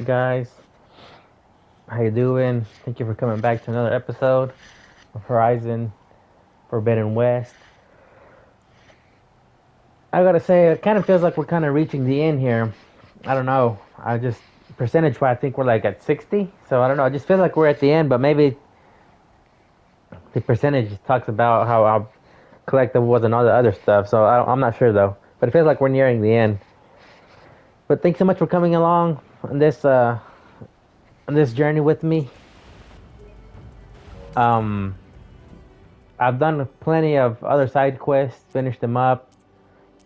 guys? How you doing? Thank you for coming back to another episode of Horizon Forbidden West. I gotta say, it kind of feels like we're kind of reaching the end here. I don't know. I just percentage-wise, I think we're like at 60. So I don't know. It just feels like we're at the end, but maybe the percentage talks about how collective was and all the other stuff. So I'm not sure though. But it feels like we're nearing the end. But thanks so much for coming along on this journey with me. Um, I've done plenty of other side quests, finished them up.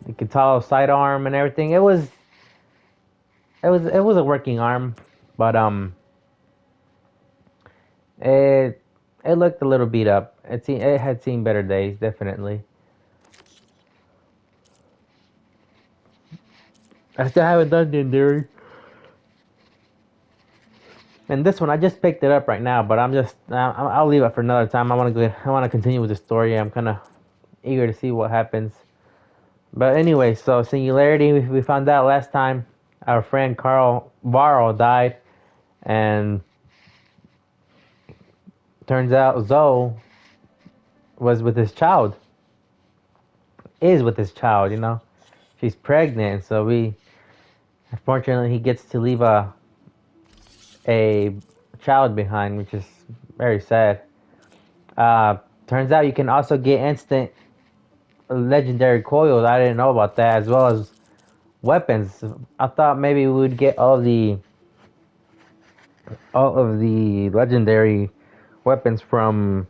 The Katalo sidearm and everything. It was a working arm, but it it looked a little beat up. It had seen better days, definitely. I still haven't done Dindiri. And this one, I just picked it up right now, but I'll leave it for another time. I want to continue with the story. I'm kind of eager to see what happens. But anyway, so Singularity, we found out last time our friend Carl Varro died, and turns out Zoe was with his child, is with his child, you know. She's pregnant, so unfortunately, he gets to leave a child behind, which is very sad. Turns out you can also get instant legendary coils. I didn't know about that, as well as weapons. I thought maybe we would get all of the legendary weapons from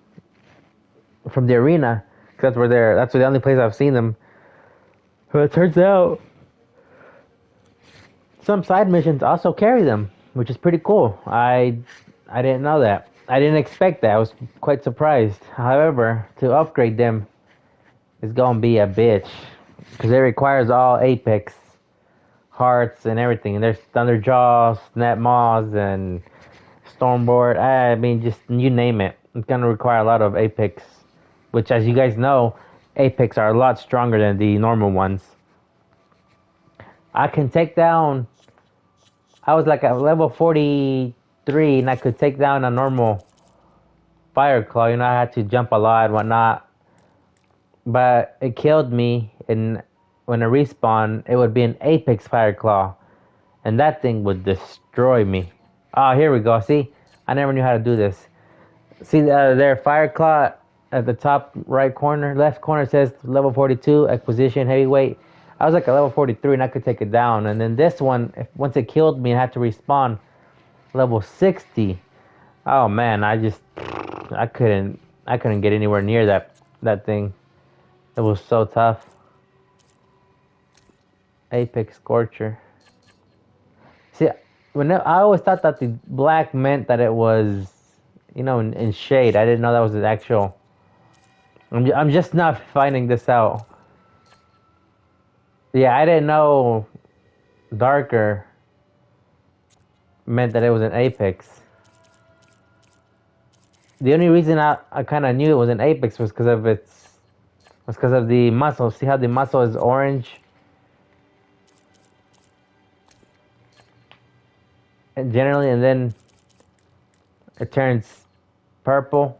the arena, because that's the only place I've seen them. But it turns out some side missions also carry them, which is pretty cool. I didn't know that. I didn't expect that. I was quite surprised. However, to upgrade them is gonna be a bitch, because it requires all Apex hearts and everything. And there's Thunderjaw, Snap Maws, and Stormboard. I mean, just you name it. It's gonna require a lot of Apex, which, as you guys know, Apex are a lot stronger than the normal ones. I can take down. I was like at level 43, and I could take down a normal Fire Claw. You know, I had to jump a lot and whatnot, but it killed me. And when I respawn, it would be an Apex Fire Claw, and that thing would destroy me. Oh, here we go. See, I never knew how to do this. See there, Fire Claw at the top right corner, left corner says level 42 Acquisition Heavyweight. I was like a level 43 and I could take it down. And then this one, once it killed me and had to respawn, level 60. Oh man, I couldn't get anywhere near that thing. It was so tough. Apex Scorcher. See, I always thought that the black meant that it was, you know, in shade. I didn't know that was the actual. I'm just not finding this out. Yeah, I didn't know darker meant that it was an Apex. The only reason I kind of knew it was an Apex was because of the muzzle. See how the muzzle is orange? And generally, and then it turns purple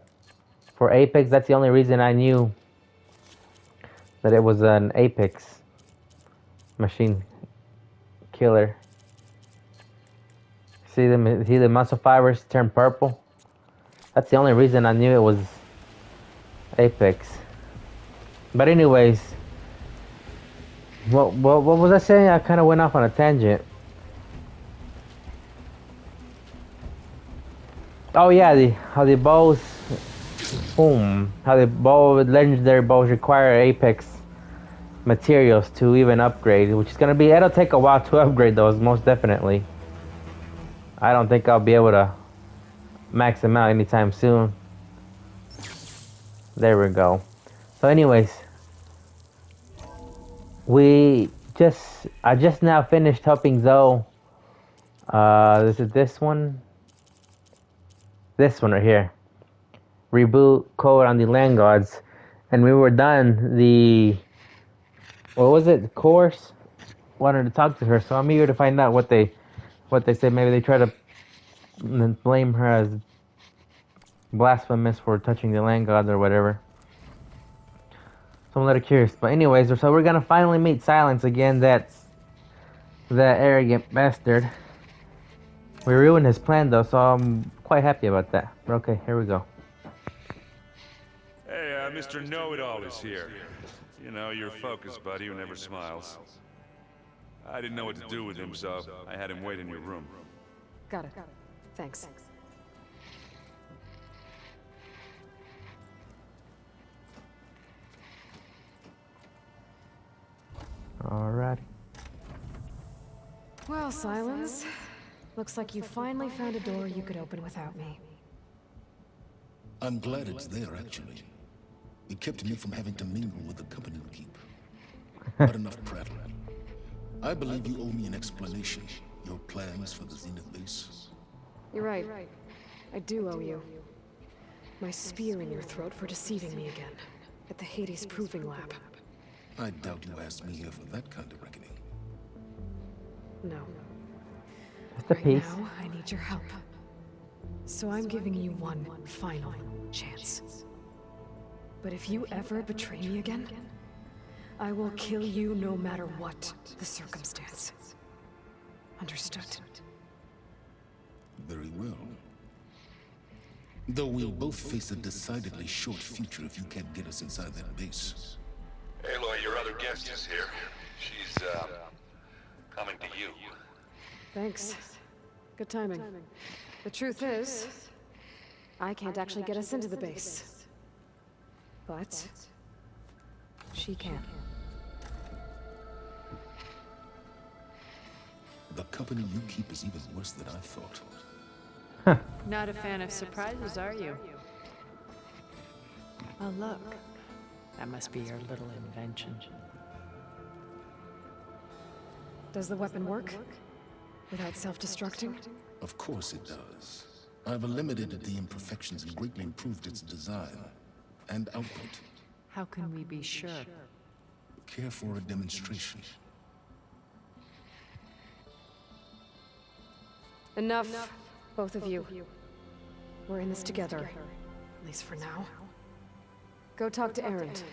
for Apex. That's the only reason I knew that it was an Apex machine killer. See the muscle fibers turn purple? That's the only reason I knew it was Apex. But anyways, what was I saying? I kind of went off on a tangent. Oh yeah, how the bows, boom, how the legendary bows require Apex materials to even upgrade, which is gonna be, it'll take a while to upgrade those, most definitely. I don't think I'll be able to max them out anytime soon. There we go. So anyways, I just now finished helping Zoe. This one right here. Reboot code on the Land Gods, and we were done the, what was it, course. Wanted to talk to her, so I'm eager to find out what they what they say. Maybe they try to blame her as blasphemous for touching the land god or whatever. So I'm a little curious. But anyways, so we're gonna finally meet Silence again. That's that arrogant bastard. We ruined his plan though, so I'm quite happy about that. But okay, here we go. Hey, Mr. Know-It-All is here. You know, your focus buddy who never smiles. I didn't know what to do with him, so I had him wait in your room. Got it. Thanks. Alright. Well, Silence. Looks like you finally found a door you could open without me. I'm glad it's there, actually. It kept me from having to mingle with the company you keep. But enough prattle. I believe you owe me an explanation. Your plans for the Zenith base. You're right. I do owe you. My spear in your throat for deceiving me again. At the Hades Proving Lab. I doubt you asked me here for that kind of reckoning. No. Just a Right piece. now, I need your help. So I'm giving you one final chance. But if you ever betray me again, I will kill you no matter what the circumstance. Understood? Very well. Though we'll both face a decidedly short future if you can't get us inside that base. Aloy, your other guest is here. She's, coming to you. Thanks. Good timing. The truth is, I can't actually get us into the base. But she can. The company you keep is even worse than I thought. Not a fan of surprises, are you? Oh, look. That must be your little invention. Does the weapon work? Without self-destructing? Of course it does. I've eliminated the imperfections and greatly improved its design and output. How can we be sure? Care for a demonstration? Enough, both of you. We're in this together, at least for now. Go talk to Erend.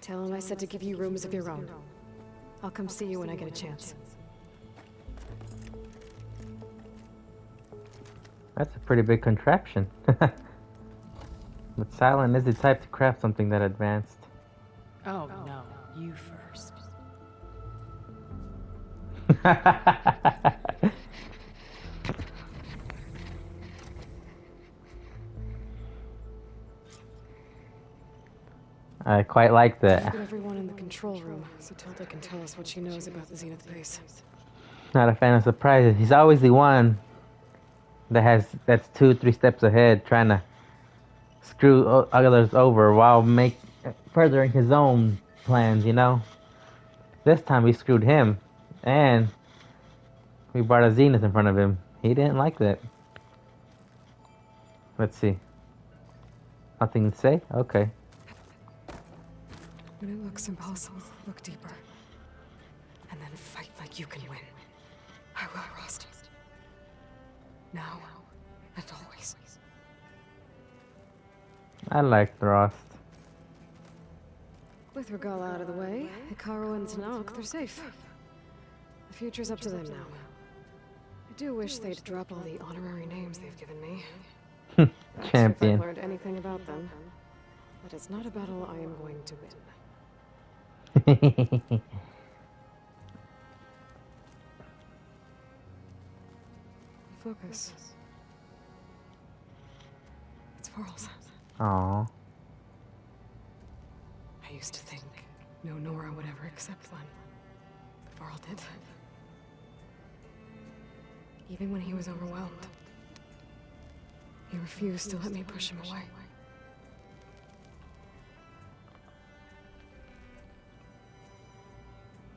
Tell him I said to give you rooms of your own. I'll come see you when I get a chance. That's a pretty big contraption. But Silent is the type to craft something that advanced. Oh, no. You first. I quite like that. Get everyone in the control room, so Tilda can tell us what she knows about the Zenith base. Not a fan of surprises. He's always the one that's 2-3 steps ahead, trying to screw others over while furthering his own plans. You know. This time we screwed him, and we brought a Zenith in front of him. He didn't like that. Let's see. Nothing to say? Okay. When it looks impossible, look deeper. And then fight like you can win. I will, Rost. Now and always. I like Rost. With Regal out of the way, Hikaru and Tenok, they're safe. The future's up to them now. I do wish they'd drop all the honorary names they've given me. That's if Champion. I've learned anything about them. But it's not a battle I am going to win. Focus. It's Varl's. Aww. I used to think no Nora would ever accept one. But Varl did. Even when he was overwhelmed. He refused to let me push him away.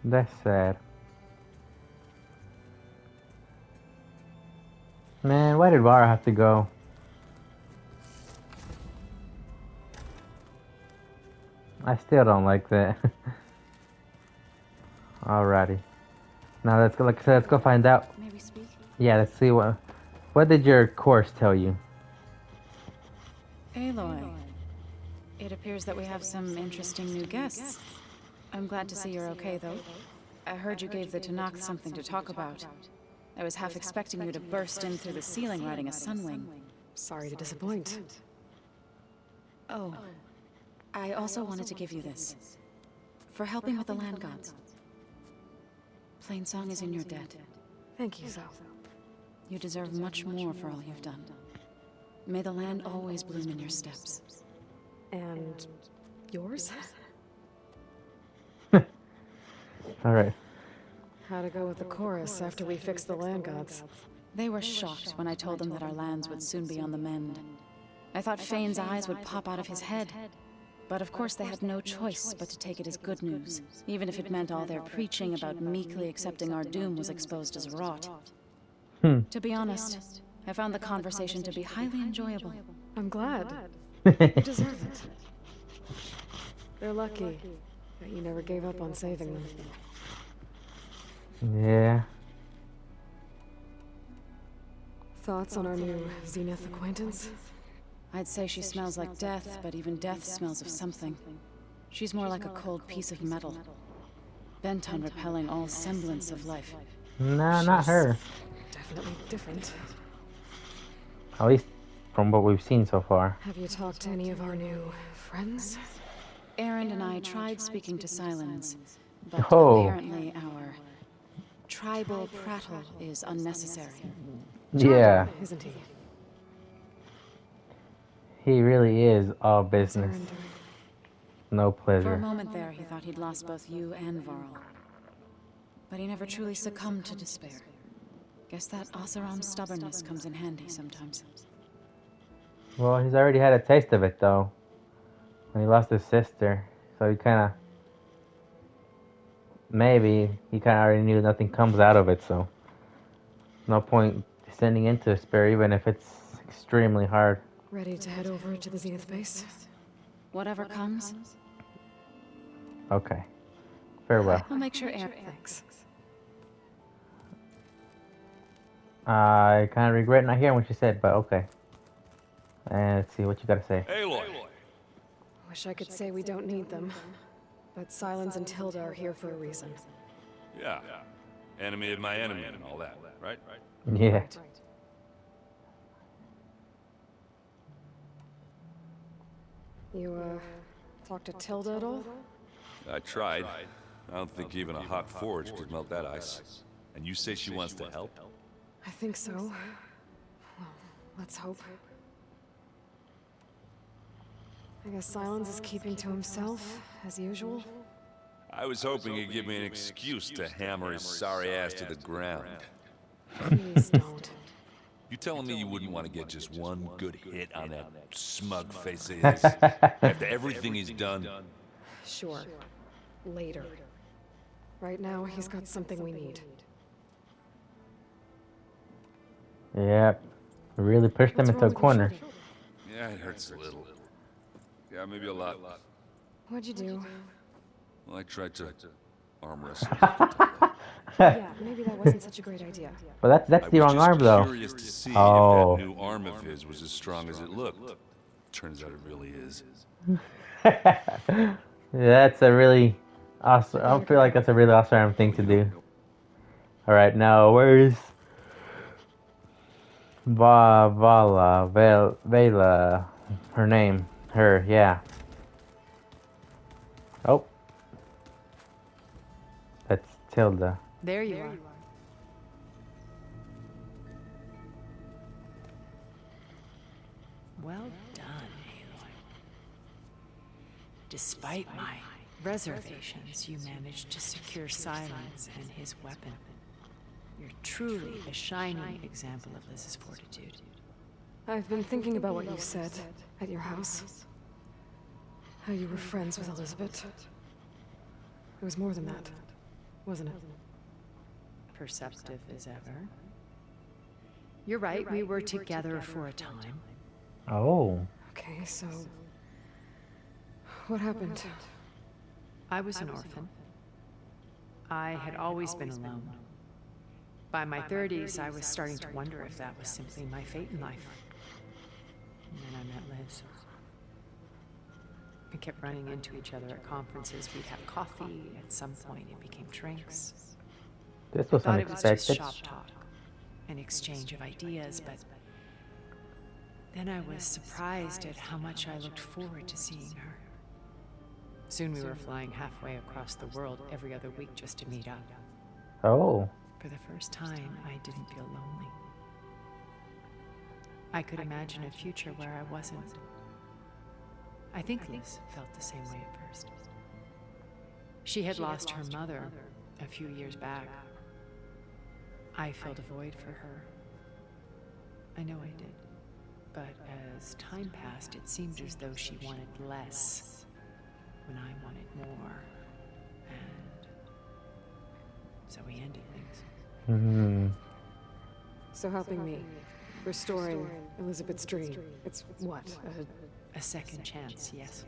That's sad. Man, why did Vara have to go? I still don't like that. Alrighty. Now let's go. Like I said, let's go find out. May we speak? Yeah, let's see what did your course tell you? Aloy, it appears that we have some interesting new guests. I'm glad to see you're okay, though. I heard you gave the Tenakth something to talk about. I was half expecting you to burst in through the ceiling riding a Sunwing. Sorry to disappoint. Oh, I also wanted to give you this. For helping with the land gods. Plainsong is in your debt. Thank you, Zo. You deserve much more for all you've done. May the land always bloom in your steps. And yours? Alright. How to go with the chorus after we fix the land gods? They were shocked when I told them that our lands would soon be on the mend. I thought Fane's eyes would pop out of his head. But of course they had no choice but to take it as good news, even if it meant all their preaching about meekly accepting our doom was exposed as rot. To be honest, I found the conversation to be highly enjoyable. I'm glad. You deserve it. They're lucky that you never gave up on saving them. Yeah. Thoughts on our new Zenith acquaintance? I'd say she smells like death, but even death smells of something. She's more like a cold piece of metal, bent on repelling all semblance of life. Nah, not her. Definitely different. At least from what we've seen so far. Have you talked to any of our new friends? Aaron and I tried speaking to Silence, but Oh. apparently our tribal prattle is unnecessary. Yeah, Isn't he? he really is all business. Surrender. No For a pleasure. moment there, he thought he'd lost both you and Varl. But he never truly succumbed to despair. Guess that Oseram's stubbornness comes in handy sometimes. Well, he's already had a taste of it though. When he lost his sister. So he kinda already knew nothing comes out of it, so no point descending into despair even if it's extremely hard. Ready to head over to the Zenith base? Whatever comes, Okay. Farewell. I'll make sure Aaron... Thanks. I kinda regret not hearing what you said, but okay. And let's see what you gotta say. Aloy! Wish I could say we don't need them. But Silence and Tilda are here for a reason. Yeah. Enemy of my enemy and all that, right? Yeah. You, talked to Tilda at all? I tried. I don't think even a hot forge could melt that ice. And you say she wants to help? I think so. Well, let's hope. I guess Silence is keeping to himself, as usual. I was hoping he'd give me an excuse to hammer his sorry ass to the ground. Please don't. You telling me you wouldn't want to get just one good hit on that smug face of his? After everything he's done? Sure. Later. Right now, he's got something we need. Yep. Really pushed him What's into wrong a with your corner. shoulder? Yeah, it hurts a little. Yeah, maybe a lot. What'd you do? Well, I tried to arm wrestle. Yeah, maybe that wasn't such a great idea. Well, that's the wrong arm though. Curious to see Oh. if that new arm of his was as strong as it looked. Turns out it really is. That's a really awesome. I feel like that's a really awesome thing to do. All right, now where's Vela? Her name. Her, yeah. Oh, that's Tilda. There you are. Well done, Aloy. Despite my reservations, you managed to secure Silence and his weapon. You're truly a shining example of Liz's fortitude. I've been thinking about what you said at your house. How you were friends with Elizabeth. It was more than that, wasn't it? Perceptive as ever. You're right, we were together for a time. Oh, Okay, so... what happened? I was an orphan. I had always been alone. By my 30s, I was starting to wonder if that was simply my fate in life. And then I met Liz. We kept running into each other at conferences. We'd have coffee. At some point, it became drinks. This was I thought it was just unexpected. shop talk, an exchange of ideas, but then I was surprised at how much I looked forward to seeing her. Soon we were flying halfway across the world every other week just to meet up. Oh. For the first time, I didn't feel lonely. I could imagine a future where I wasn't. I think Liz felt the same way at first. She had lost her mother a few years back. I filled a void for her. I know I did. But as time passed, it seemed as though she wanted less when I wanted more. And so we ended things. Hmm. So helping me, restoring Elizabeth's dream. It's what? A second chance, yes.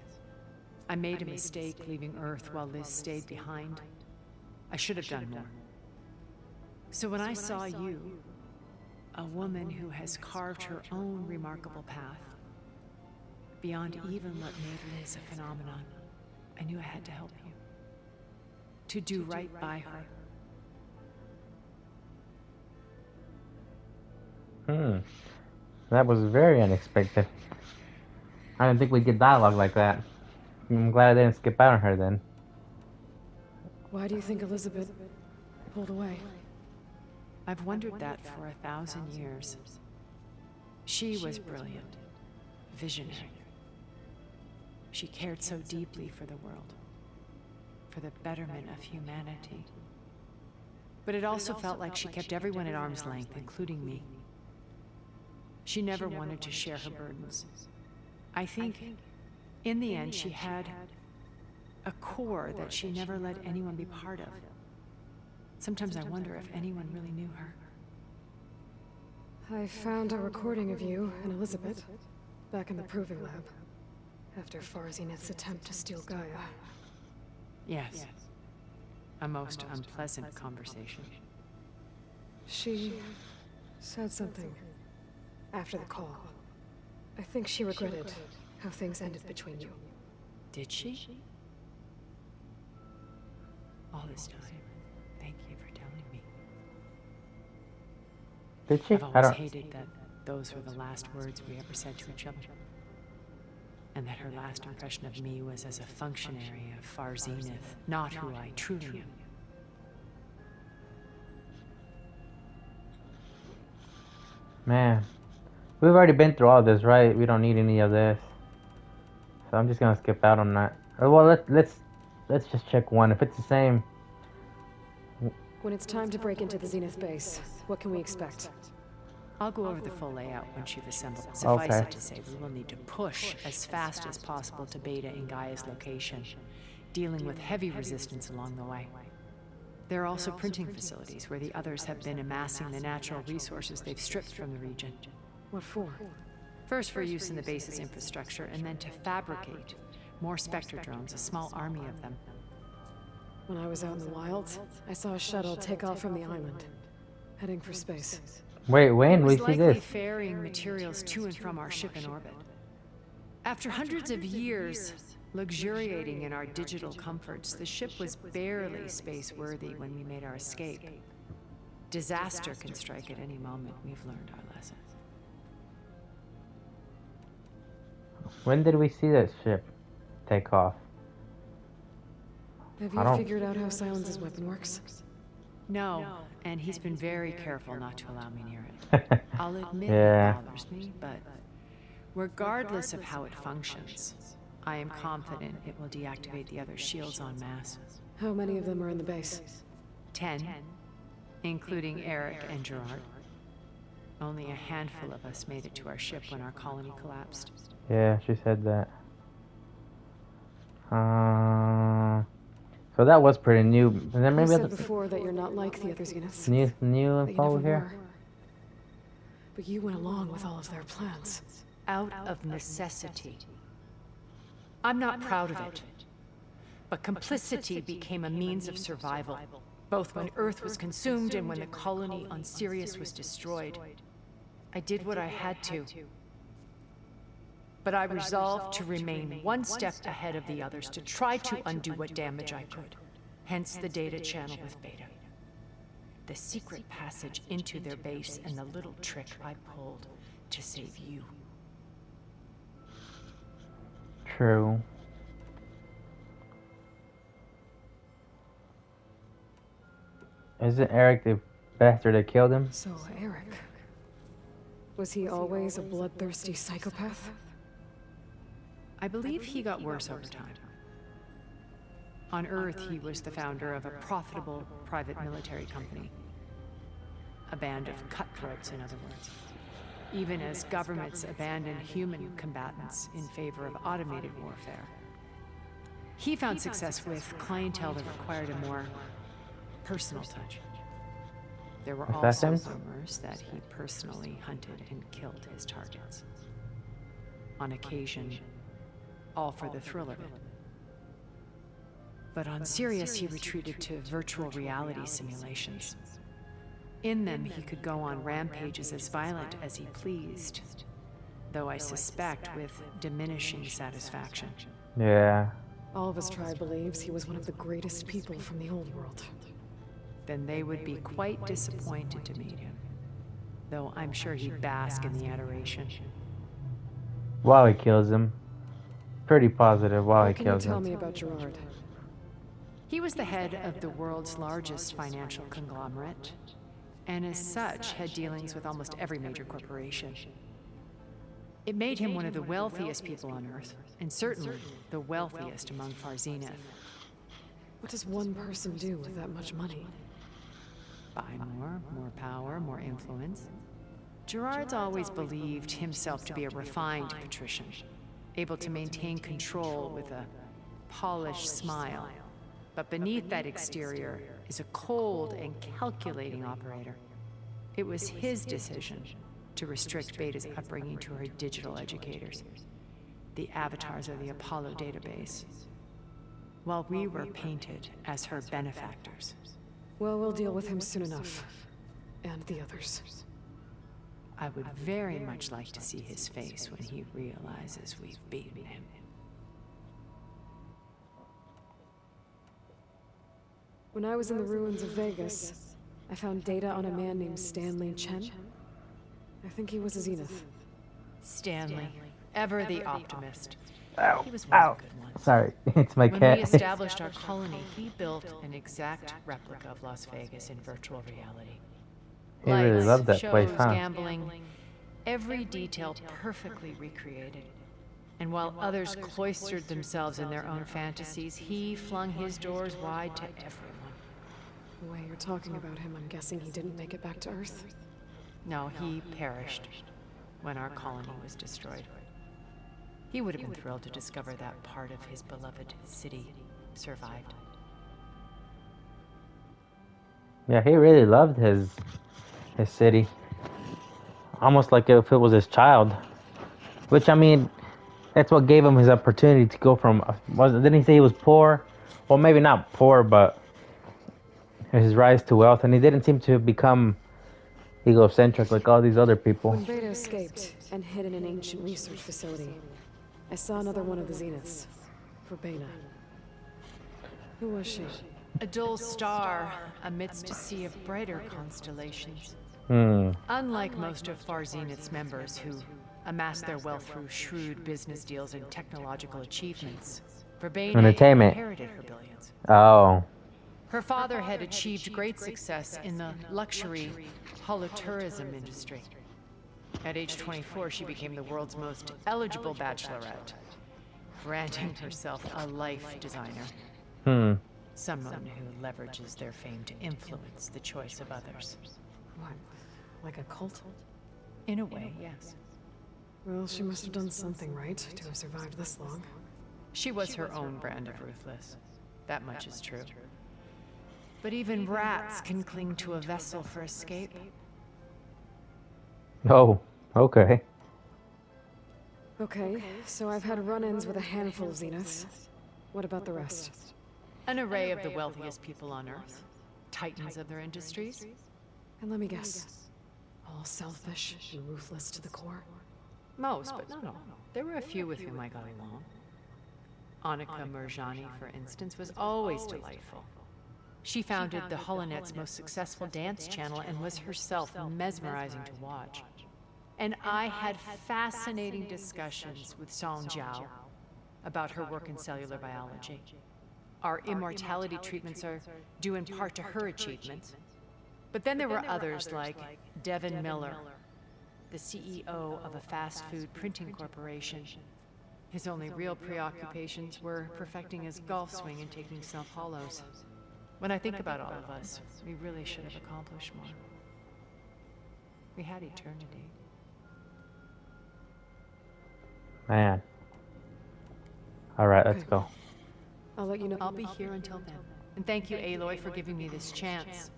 I made a mistake leaving Earth while Liz stayed behind. I should have done more. So when I saw you, a woman who has carved her own remarkable path, beyond even what made Liz a phenomenon, I knew I had to help you. To do right by her. That was very unexpected. I didn't think we'd get dialogue like that. I'm glad I didn't skip out on her then. Why do you think Elizabeth pulled away? I've wondered that for 1,000 years. She was brilliant, visionary. She cared so deeply for the world, for the betterment of humanity. But it also felt like she kept everyone at arm's length, including me. She never wanted to share her burdens. I think, in the end, she had a core that she never let anyone be part of. Sometimes I wonder if anyone really knew her. I found a recording of you and Elizabeth back in the Proving Lab after Farzineth's attempt to steal Gaia. Yes. A most unpleasant conversation. She said something after the call. I think she regretted how things ended between you. Did she? All this time, thank you for telling me. Did she? I've I always don't. hated that those were the last words we ever said to each other. And that her last impression of me was as a functionary of Far Zenith, not who I truly am. Man, we've already been through all this, right? We don't need any of this. So I'm just gonna skip out on that. Well, let's just check one. If it's the same. When it's time to break into the Zenith base, what can we expect? I'll go over the full layout once you've assembled. Suffice Okay. it to say, we will need to push as fast as possible to Beta and Gaia's location, dealing with heavy resistance along the way. There are also printing facilities where the others have been amassing the natural resources they've stripped from the region. What for? First for use in the base's infrastructure, and then to fabricate more Spectre drones, a small army of them. When I was out in the wilds, I saw a shuttle take off from the island, heading for space. Wait, when It we was see likely this? ferrying materials to and from our ship in orbit. After hundreds of years luxuriating in our digital comforts, the ship was barely space-worthy when we made our escape. Disaster can strike at any moment. We've learned our lesson. When did we see that ship take off? Have I you don't- figured out how Silence's weapon works? No, and he's been very careful not to allow me near it. I'll admit Yeah. it bothers me, but regardless of how it functions, I am confident it will deactivate the other shields en masse. How many of them are in the base? 10, including Eric and Gerard. Only a handful of us made it to our ship when our colony collapsed. Yeah, she said that. So that was pretty new. And then You maybe said other before that you're not like the other Zeniths. new that you info never here. were. But you went along with all of their plans. Out of necessity. I'm not proud of it, but complicity became a means of survival. both when Earth was consumed and when the colony on Sirius was destroyed. I did what I had to. But I resolved to remain one step ahead of the others, to try to undo what damage I could. Hence the data channel with Beta. The secret passage into their base and the little trick I pulled to save you. True. Isn't Eric the bastard that killed him? So, Eric. Was he always a bloodthirsty psychopath? I believe he got worse over time. On Earth, he was the founder of a profitable private military company. A band of cutthroats, in other words. Even as governments abandoned human combatants in favor of automated warfare. He found success with clientele that required a more personal touch. There were also Assassins? rumors that he personally hunted and killed his targets. On occasion, all for the thrill of it. But on Sirius, he retreated to virtual reality simulations. In them, he could go on rampages as violent as he pleased, though I suspect with diminishing satisfaction. Yeah. All of his tribe believes he was one of the greatest people from the old world. Then they would be quite disappointed to meet him, though I'm sure he'd bask in the adoration. While he kills him. Pretty positive while he What can you kills tell him. me about Gerard? He was the head of the world's largest financial conglomerate, and as such had dealings with almost every major corporation. It made him one of the wealthiest people on Earth, and certainly the wealthiest among Far Zenith. What does one person do with that much money? Buy more power, more influence. Gerard's always believed himself to be a refined patrician, able to maintain control with a polished smile. But beneath that exterior is a cold and calculating operator. It was his decision to restrict Beta's upbringing to her digital educators, the avatars of the Apollo database, while we were painted as her benefactors. Well, we'll deal with him soon enough. And the others. I would very much like to see his face when he realizes we've beaten him. When I was in the ruins of Vegas, I found data on a man named Stanley Chen. I think he was a Zenith. Stanley, ever the optimist. Ow, He was one ow. of the good ones. Sorry, it's my When cat. we established our colony, he built an exact replica of Las Vegas in virtual reality. He really Lights, loved that shows, place, huh? gambling, every detail perfectly recreated. And while others cloistered themselves in their own fantasies, he flung his doors wide to everyone. The way you're talking about him, I'm guessing he didn't make it back to Earth. No, he perished when our colony was destroyed. He would have been thrilled to discover that part of his beloved city survived. Yeah, he really loved his city. Almost like if it was his child. Which, I mean, that's what gave him his opportunity to go from... Didn't he say he was poor? Well, maybe not poor, but his rise to wealth. And he didn't seem to become egocentric like all these other people. When Beta escaped and hid in an ancient research facility, I saw another one of the Zeniths. Verbena. Who was she? A dull star amidst a sea of brighter constellations. Hmm. Unlike most of Far Zenith's members who amassed their wealth through shrewd business deals and technological achievements, Verbena Entertainment. inherited her billions. Oh. Her father had achieved great success in the luxury holotourism industry. At age 24, she became the world's most eligible bachelorette, branding herself a life designer. Hmm. Someone who leverages their fame to influence the choice of others. What? Like a cult? In a way, yes. Well, she must have done something right to have survived this long. She was her own brand of ruthless. That much is true. But even rats can cling to a vessel for escape. Oh, okay. Okay, so I've had run-ins with a handful of Zeniths. What about the rest? An array of the wealthiest people on Earth. titans of their industries. And let me guess, all selfish and ruthless to the core. Most, but not all. There were a few with whom I got along. Annika Murjani, for instance, was always delightful. She founded the Holonet's most successful dance channel and was herself mesmerizing to watch. And I had fascinating discussions with Song Jiao about her work in cellular biology. Our immortality treatments are due in part to her achievements. But then there were others like Devin Miller, the CEO of a fast food printing corporation. His only real preoccupations were perfecting his golf swing and taking self-hollows. When I think about all of us, we really should have accomplished more. We had eternity. Man. Alright, let's go. I'll let you know. I'll be here until then. And thank you, Aloy, for giving me this chance.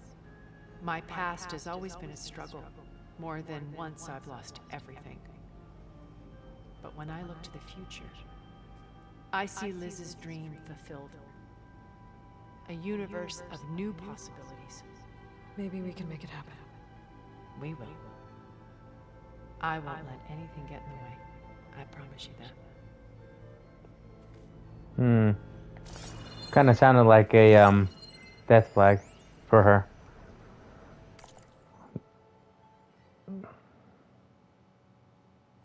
My past has always been a struggle. More than once I've lost everything. But when I look to the future, I see Liz's dream fulfilled. A universe of new possibilities. Maybe we can make it happen. We will. I won't let anything get in the way. I promise you that. Kind of sounded like a death flag for her.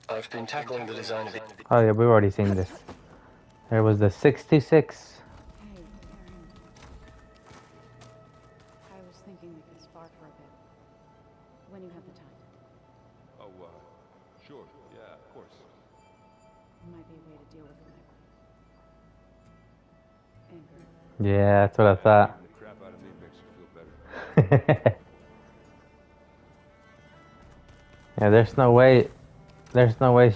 I've been tackling the design of it. Oh yeah, we've already seen this. There was the 66. Hey, Aaron. I was thinking we could spar for a bit. When you have the time. Oh, sure. Yeah, of course. It might be a way to deal with my anger. Yeah, that's what I thought. The crap out of me makes you feel better. Yeah, there's no way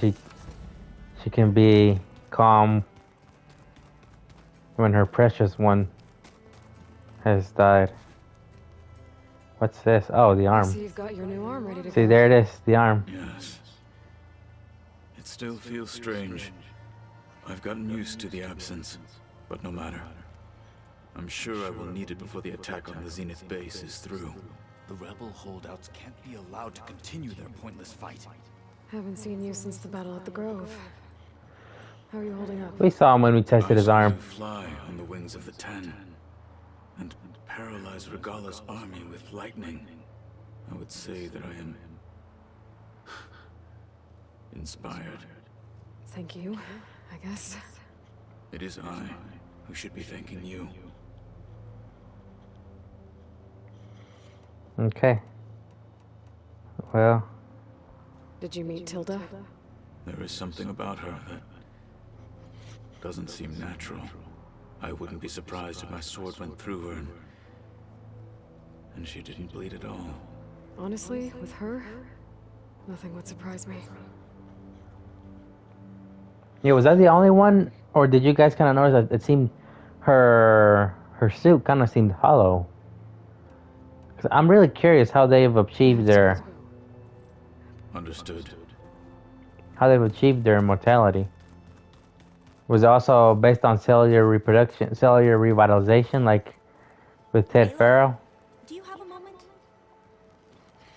she can be calm when her precious one has died. What's this? Oh, the arm. See, you've got your new arm ready to See, go. there it is, the arm. Yes. It still feels strange. I've gotten used to the absence, but no matter. I'm sure I will need it before the attack on the Zenith base is through. The rebel holdouts can't be allowed to continue their pointless fight. Haven't seen you since the battle at the Grove. How are you holding up? We saw him when we tested his I saw arm. you fly on the wings of the Ten, and paralyze Regala's army with lightning. I would say that I am inspired. Thank you, I guess. It is I who should be thanking you. Okay. Well, Did you meet Tilda? There is something about her that doesn't seem natural. I wouldn't be surprised if my sword went through her and she didn't bleed at all. Honestly, with her, nothing would surprise me. yeah, was that the only one, or did you guys kind of notice that it seemed her suit kind of seemed hollow? 'Cause I'm really curious how they've achieved their Understood. immortality. Was it also based on cellular reproduction, cellular revitalization, like with Ted Farrell? Do you have a moment?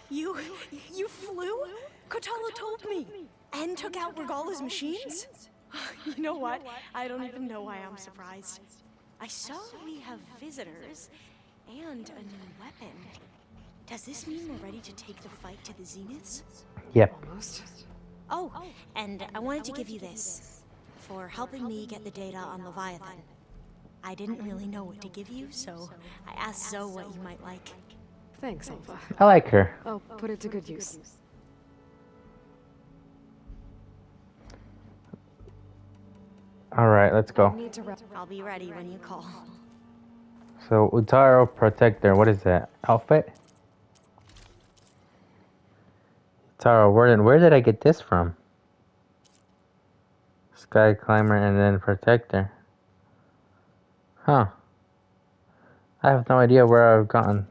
You flew? Kotalo told me. And took out Regala's machines? You know what? I don't even know why I'm surprised. I saw we have visitors and a new weapon. Does this mean we're ready to take the fight to the Zeniths? Yep. Almost. Oh, and I wanted to give you this for helping me get the data on Leviathan. I didn't really know what to give you, so I asked Zoe what you might like. Thanks, Alpha. I like her. I'll put it to good use. All right, let's go. Need to wrap. I'll be ready when you call. So Utaro Protector, what is that? Outfit? Utaro, where did I get this from? Sky Climber and then Protector. Huh. I have no idea where I've gotten.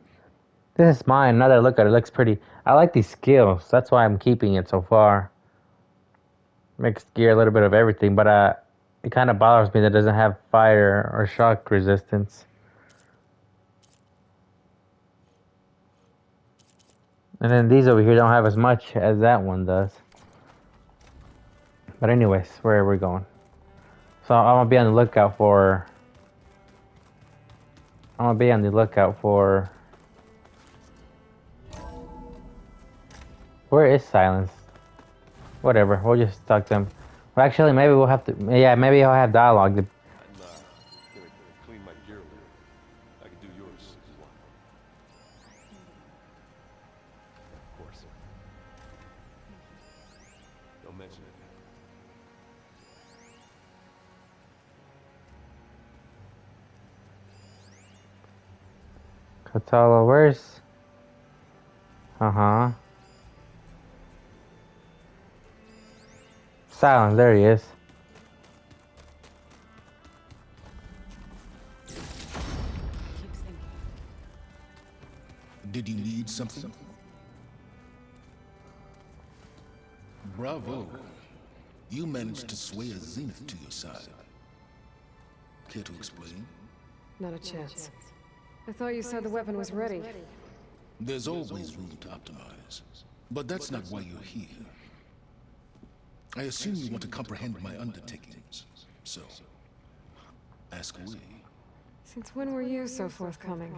This is mine. Now that I look at it, it looks pretty. I like these skills. That's why I'm keeping it so far. Makes gear a little bit of everything, but it kind of bothers me that it doesn't have fire or shock resistance. And then these over here don't have as much as that one does. But anyways, where are we going? So I'm gonna be on the lookout for... Where is Silence? Whatever, we'll just talk to him. Well, actually, maybe we'll have to... Yeah, maybe I'll have dialogue. I'm gonna clean my gear later. I can do yours as well. Of course. Don't mention it. Kotallo, where's... Uh-huh. Silence, there he is. Did you need something? Bravo. You managed to sway a Zenith to your side. Care to explain? Not a chance. I thought you said the weapon was ready. There's always room to optimize. But that's not why you're here. I assume you want to comprehend my undertakings. So, ask away. Since when were you so forthcoming?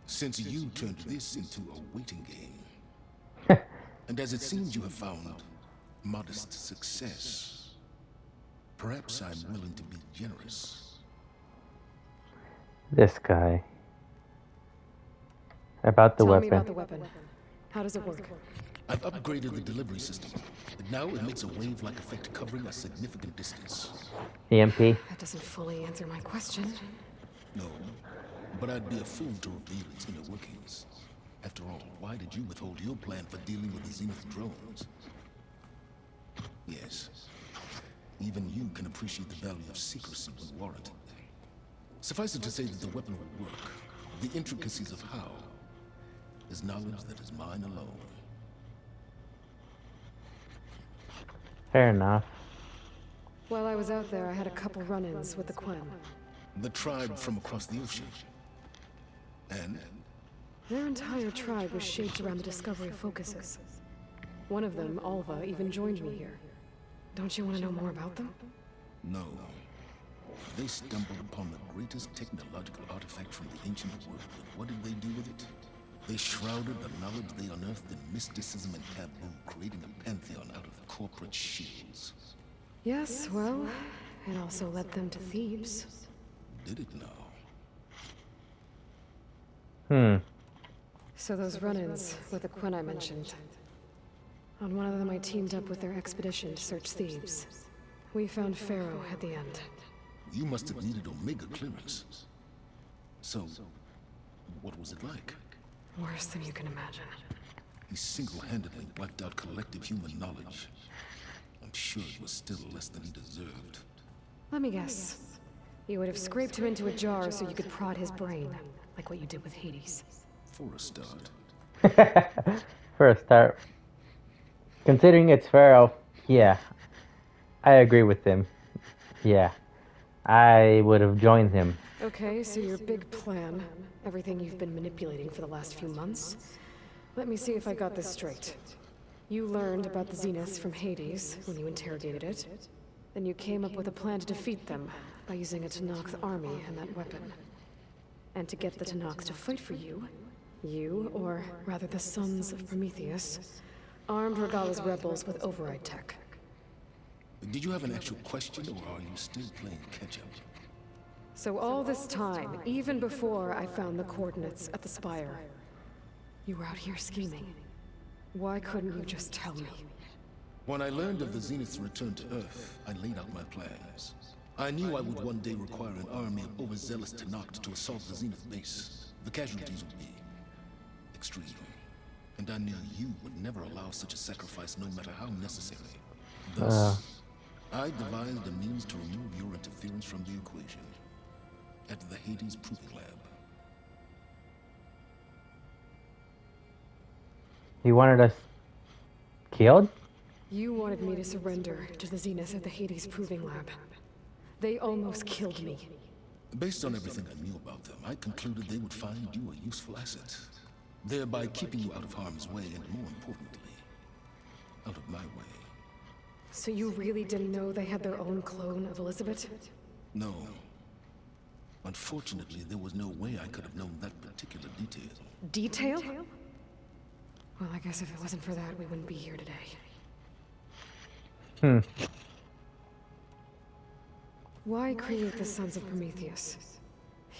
Since you turned this into a waiting game. And as it seems you have found modest success, perhaps I'm willing to be generous. This guy. About the Tell weapon. me about the weapon. How does it work? I've upgraded the delivery system. And now it makes a wave-like effect covering a significant distance. EMP. That doesn't fully answer my question. No, but I'd be a fool to reveal its inner workings. After all, why did you withhold your plan for dealing with the Zenith drones? Yes, even you can appreciate the value of secrecy when warranted. Suffice it to say that the weapon will work. The intricacies of how is knowledge that is mine alone. Fair enough. While I was out there, I had a couple run-ins with the Quen. The tribe from across the ocean. And? Their entire tribe was shaped around the Discovery focuses. One of them, Alva, even joined me here. Don't you want to know more about them? No. They stumbled upon the greatest technological artifact from the ancient world. What did they do with it? They shrouded the knowledge they unearthed in mysticism and taboo, creating a pantheon out of corporate shields. Yes, well, it also led them to Thebes. Did it now? So those run-ins with the Quen I mentioned. On one of them I teamed up with their expedition to search Thebes. We found Pharaoh at the end. You must have needed Omega clearance. So, what was it like? Worse than you can imagine. He single-handedly wiped out collective human knowledge. I'm sure it was still less than he deserved. Let me guess. You would have scraped him into a jar so you could prod his brain, like what you did with Hades. For a start. For a start. Considering it's Pharaoh, yeah. I agree with him. Yeah. I would have joined him. Okay, so your big plan, everything you've been manipulating for the last few months. Let me see if I got this straight. You learned about the Zeniths from Hades when you interrogated it. Then you came up with a plan to defeat them by using a Tenakth army and that weapon. And to get the Tenakth to fight for you, you, or rather the Sons of Prometheus, armed Regalla's rebels with override tech. Did you have an actual question, or are you still playing catch-up? So all this time, even before I found the coordinates at the Spire, you were out here scheming. Why couldn't you just tell me? When I learned of the Zenith's return to Earth, I laid out my plans. I knew I would one day require an army of overzealous Tenakth to assault the Zenith base. The casualties would be extreme. And I knew you would never allow such a sacrifice, no matter how necessary. Thus, I devised a means to remove your interference from the equation. At the Hades Proving Lab. You wanted us killed? You wanted me to surrender to the Zeniths at the Hades Proving Lab. They almost killed me. Based on everything I knew about them, I concluded they would find you a useful asset. thereby keeping you out of harm's way and, more importantly, out of my way. So you really didn't know they had their own clone of Elizabeth? No. Unfortunately, there was no way I could have known that particular detail. Detail? Well, I guess if it wasn't for that, we wouldn't be here today. Why create the Sons of Prometheus?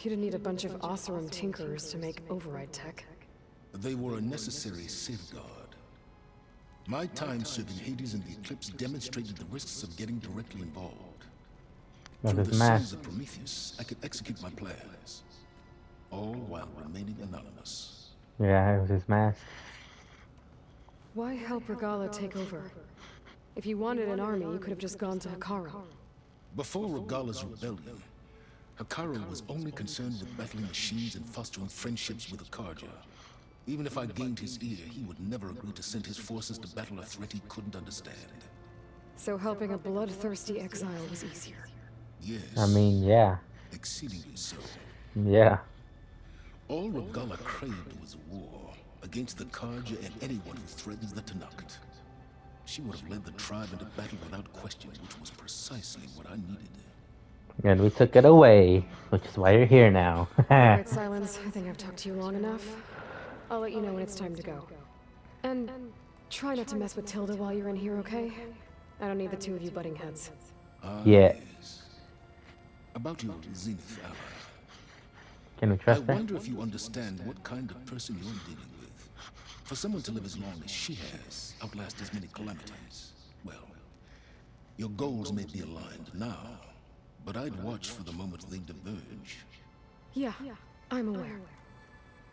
You didn't need a bunch of Oseram tinkerers to make override tech. They were a necessary safeguard. My time serving Hades and the Eclipse demonstrated the risks of getting directly involved. Through the Sons of Prometheus, I could execute my plans, all while remaining anonymous. Yeah, it was his mask. Why help Regalla take over? If you wanted an army, you could have just gone to Hekarro. Before Regalla's rebellion, Hekarro was only concerned with battling machines and fostering friendships with Akarja. Even if I gained his ear, he would never agree to send his forces to battle a threat he couldn't understand. So helping a bloodthirsty exile was easier. Yes. I mean, yeah. Exceedingly so. Yeah. All Regalla craved was a war against the Karja and anyone who threatens the Tenakth. She would have led the tribe into battle without question, which was precisely what I needed. And we took it away, which is why you're here now. Alright, Silence. I think I've talked to you long enough. I'll let you know when it's time to go. And try not to mess with Tilda while you're in here, okay? I don't need the two of you butting heads. Yeah. Yes. About your Zenith ally. Can we I trust her? wonder if you understand what kind of person you're dealing with. For someone to live as long as she has, outlast as many calamities, well, your goals may be aligned now, but I'd watch for the moment they diverge. Yeah, I'm aware.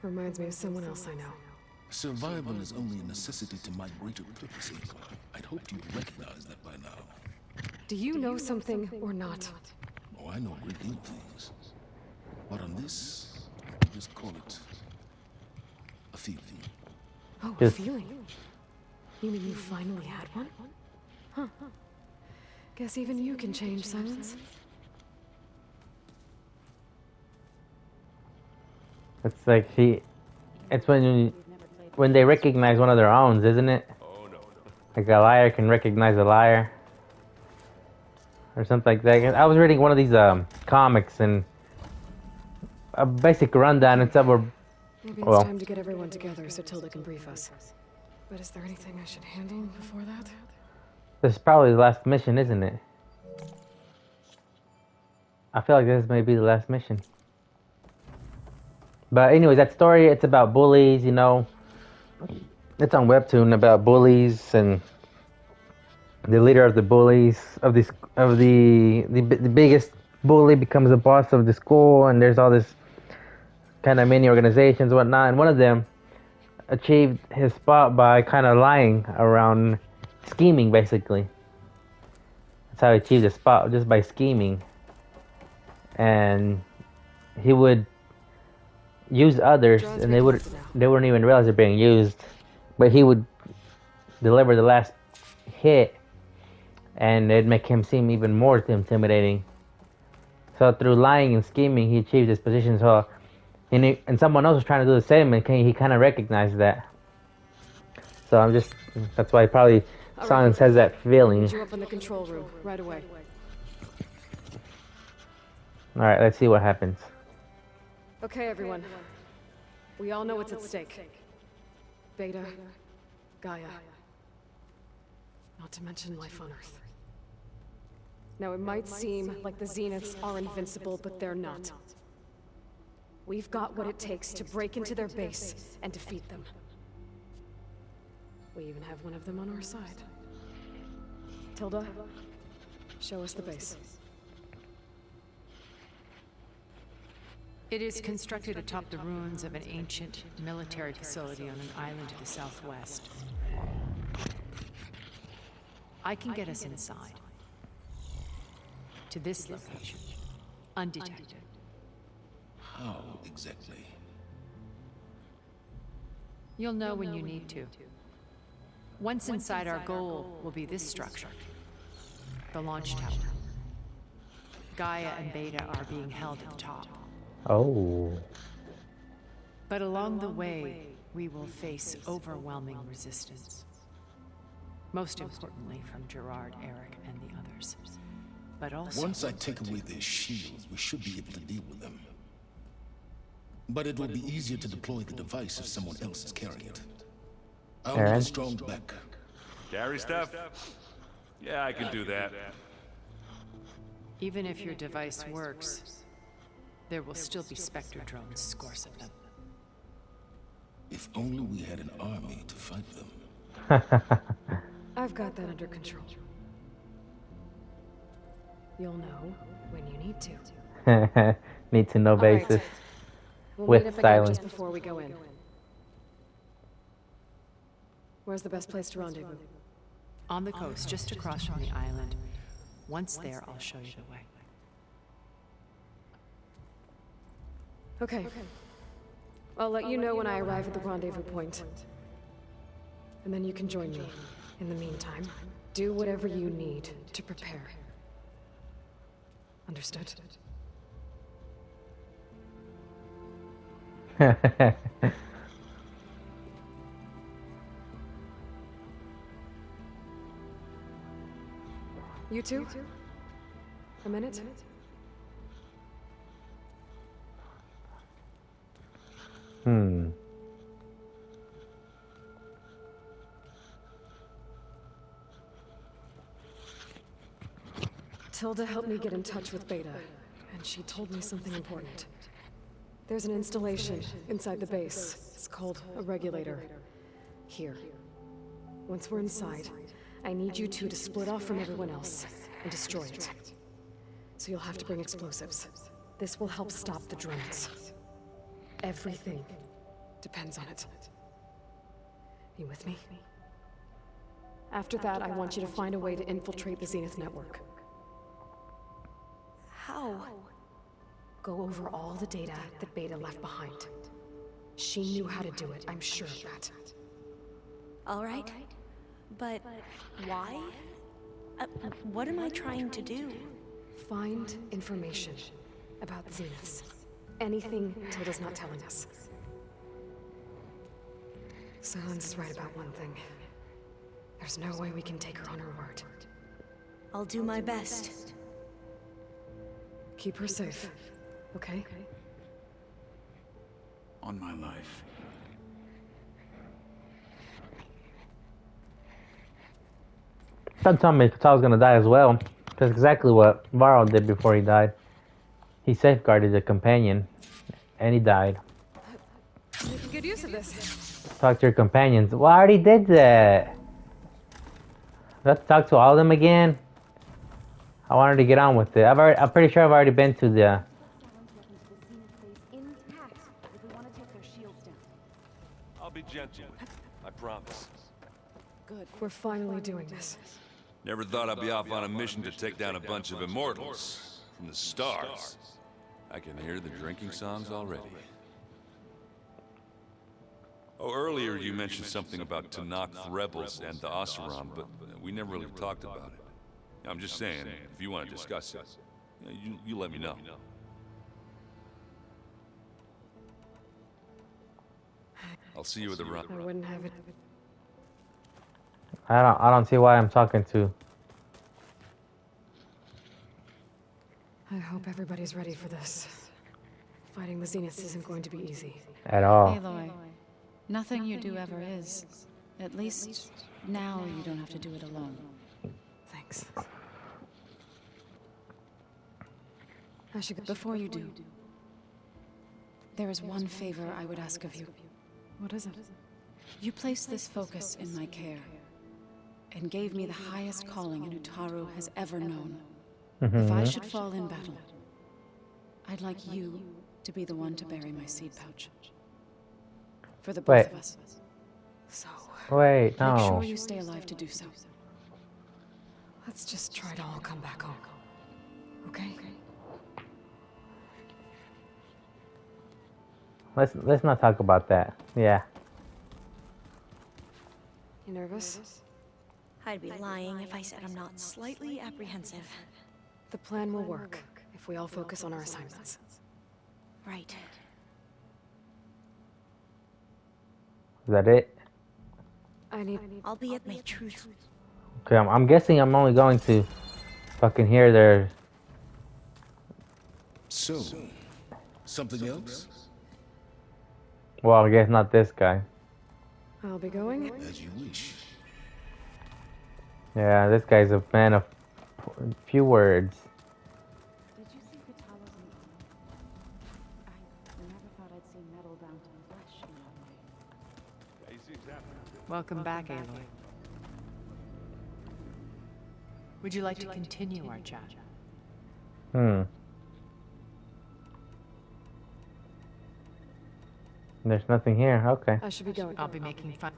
Reminds me of someone else I know. Survival is only a necessity to my greater purpose, Ava. I'd hoped you'd recognize that by now. Do you know something or not? Oh, I know a great deal of things. But on this, I'll just call it a feeling. Oh, a feeling? You mean you finally had one? Huh. Guess even you can change, Silence. It's like it's when they recognize one of their own, isn't it? Oh, no. Like a liar can recognize a liar. Or something like that. I was reading one of these comics and a basic rundown and stuff were... Maybe it's time to get everyone together so Tilda can brief us. But is there anything I should handle before that? This is probably the last mission, isn't it? I feel like this may be the last mission. But anyways, that story, it's about bullies, you know. It's on Webtoon about bullies and the leader of the bullies of the biggest bully becomes the boss of the school, and there's all this kind of mini organizations and whatnot, and one of them achieved his spot by kind of lying around, scheming basically. That's how he achieved his spot, just by scheming. And he would use others, and they wouldn't even realize they're being used. But he would deliver the last hit, and it'd make him seem even more intimidating. So through lying and scheming, he achieved his position. So, and someone else was trying to do the same, and he kind of recognized that. So that's why probably Silence has that feeling. You're up in the control room right away. All right, let's see what happens. Okay, everyone. We all know what's at stake. Beta, Gaia. Not to mention life on Earth. Now, it might seem like the Zeniths are invincible, but they're not. We've got what it takes to break into their base and defeat them. We even have one of them on our side. Tilda, show us the base. It is constructed atop the ruins of an ancient military facility on an island to the southwest. I can get us inside. To this location. Undetected. How exactly? You'll know when you need to. Once inside, our goal will be this structure. The launch tower. Gaia and Beta are being held at the top. Oh. But along the way, We will face overwhelming resistance. Most importantly from Gerard, Eric, and the others. But also... Once I take away their shields, we should be able to deal with them. But it will be easier to deploy the device if someone else is carrying it. I'll need a strong back. Carry stuff? Yeah, I can do that. Even if your device works, there will still be Spectre drones, scores of them. If only we had an army to fight them. I've got that under control. You'll know when you need to. Need to know basis. Right. We'll With meet up again silence. just before we go in. Where's the best place to rendezvous? On the coast, just across from the island. Once there, I'll show you the way. Okay. I'll let you know when I arrive at the rendezvous point. And then you can join me. In the meantime, do whatever you need to prepare. Understood? You two? A minute? Tilda helped me get in touch with Beta, and she told me something important. There's an installation inside the base. It's called a regulator. Here. Once we're inside, I need you two to split off from everyone else and destroy it. So you'll have to bring explosives. This will help stop the drones. Everything depends on it. You with me? After that, I want you to find a way to infiltrate the Zenith network. How? Go over all the data that Beta left behind. She knew how to do it, I'm sure of that. All right. But why? What am I trying to do? Find information about the Zeniths. Anything Tilda's not telling us. Silence is right about one thing. There's no way we can take her on her word. I'll do my best. Keep her safe, okay? On my life. Don't tell me Kata's gonna die as well. That's exactly what Varro did before he died. He safeguarded the companion, and he died. Making good use of this. Talk to your companions. Well, I already did that. Let's talk to all of them again. I wanted to get on with it. I'm pretty sure I've already been to the... I'll be gentle. I promise. Good. We're finally doing this. Never thought I'd be off on a mission to take down a bunch of immortals from the stars. I can hear the drinking songs already. Oh, earlier you mentioned something about Tenakth rebels and the Oseram, but we never really talked about it. I'm just saying, if you want to discuss it, you let me know. I'll see you at the run. I wouldn't have it. I don't see why I'm talking to. I hope everybody's ready for this. Fighting the Zeniths isn't going to be easy. At all. Aloy, nothing you do ever is. At least, now you don't have to do it alone. Thanks. I should go. Before you do, there is one favor I would ask of you. What is it? You placed this focus in my care, and gave me the highest calling an Utaru has ever known. If I should fall in battle, I'd like you to be the one to bury my seed pouch. For the both of us. So, Wait, no. Make sure you stay alive to do so. let's just try to all come back home. Okay? Let's not talk about that. Yeah. You nervous? I'd be lying if I said I'm not slightly apprehensive. The plan will work if we all focus on our assignments. Right. Is that it? I need... I'll be at my truth. Okay, I'm guessing I'm only going to fucking hear their... So, something else? Well, I guess not this guy. I'll be going. As you wish. Yeah, this guy's a man of few words. Did you see Kotallo's new armor? I never thought I'd see metal down to flesh in that way. Yeah, he seems happy. Welcome back, Aloy. Would you like to continue our chat? There's nothing here. Okay. I should be going. I'll be making fun.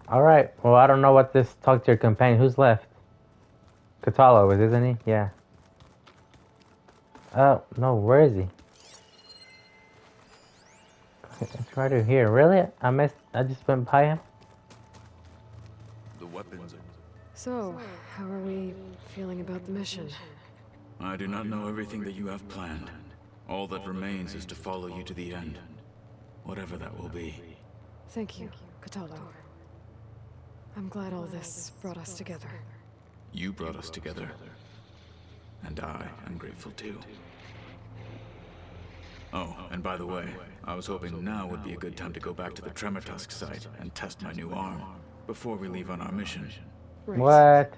All right. Well, I don't know what this. Talk to your companion. Who's left? Kotallo is, isn't he? Yeah. Oh no, where is he? It's right over here. Really? I missed. I just went by him. The weapons. So, how are we feeling about the mission? I do not know everything that you have planned. All that remains is to follow you to the end. Whatever that will be. Thank you, Kotallo. I'm glad all this brought us together. You brought us together. And I am grateful too. Oh, and by the way, I was hoping now would be a good time to go back to the Tremortusk site and test my new arm before we leave on our mission. Right. What?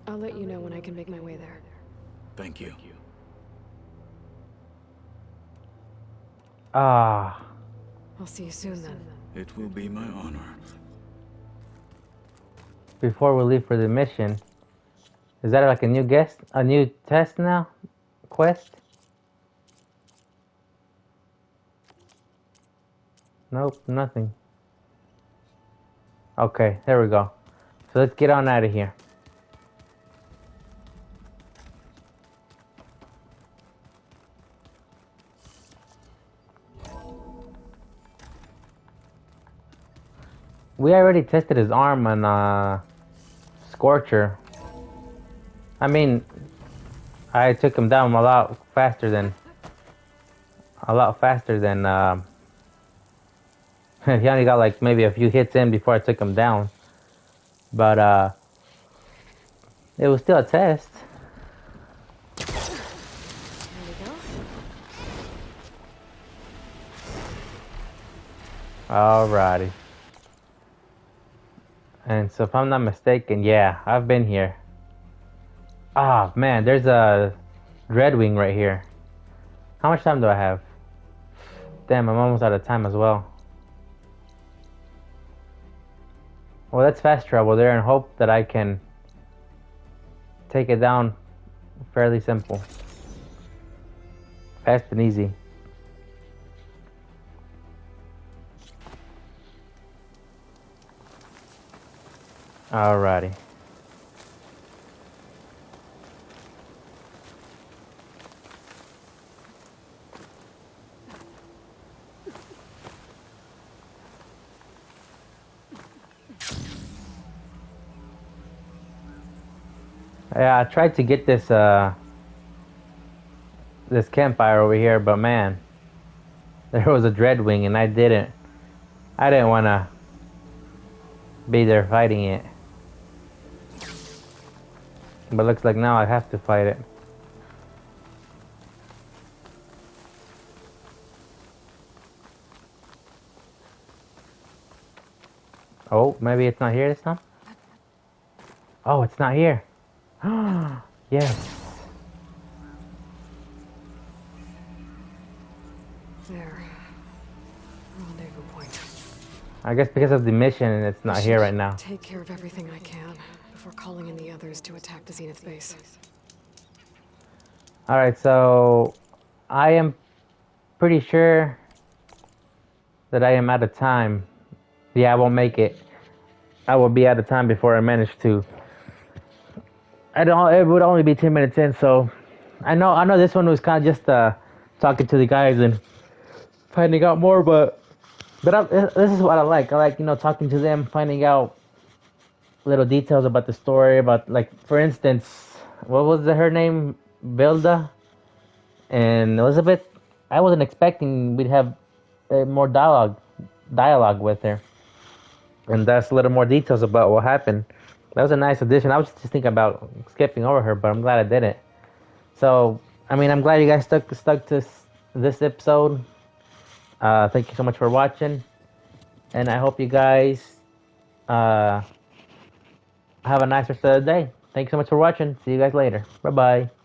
I'll let you know when I can make my way there. Thank you. Ah. I'll see you soon then. It will be my honor. Before we leave for the mission, is that like a new test now? Quest? Nope, nothing. Okay, there we go. So let's get on out of here. We already tested his arm on Scorcher. I mean, I took him down a lot faster than he only got like maybe a few hits in before I took him down. But it was still a test. There we go. Alrighty. And so if I'm not mistaken, yeah, I've been here. Ah, man, there's a Dreadwing right here. How much time do I have? Damn, I'm almost out of time as well. Well, let's fast travel there and hope that I can take it down fairly simple. Fast and easy. Alrighty. Yeah, I tried to get this this campfire over here, but man, there was a Dreadwing and I didn't want to be there fighting it. But looks like now I have to fight it. Oh, maybe it's not here this time? Oh, it's not here. Yes. There. Rendezvous point. I guess because of the mission it's not here right now. Take care of everything I can before calling in the others to attack the Zenith base. Alright, so I am pretty sure that I am out of time. Yeah, I won't make it. I will be out of time before I manage to. It would only be 10 minutes in, so I know this one was kind of just talking to the guys and finding out more, but this is what I like. I like, talking to them, finding out little details about the story, about, like, for instance, what was her name? Vilda and Elizabeth. I wasn't expecting we'd have more dialogue dialogue with her, and that's a little more details about what happened. That was a nice addition. I was just thinking about skipping over her, but I'm glad I didn't. So, I mean, I'm glad you guys stuck to this episode. Thank you so much for watching, and I hope you guys have a nice rest of the day. Thank you so much for watching. See you guys later. Bye bye.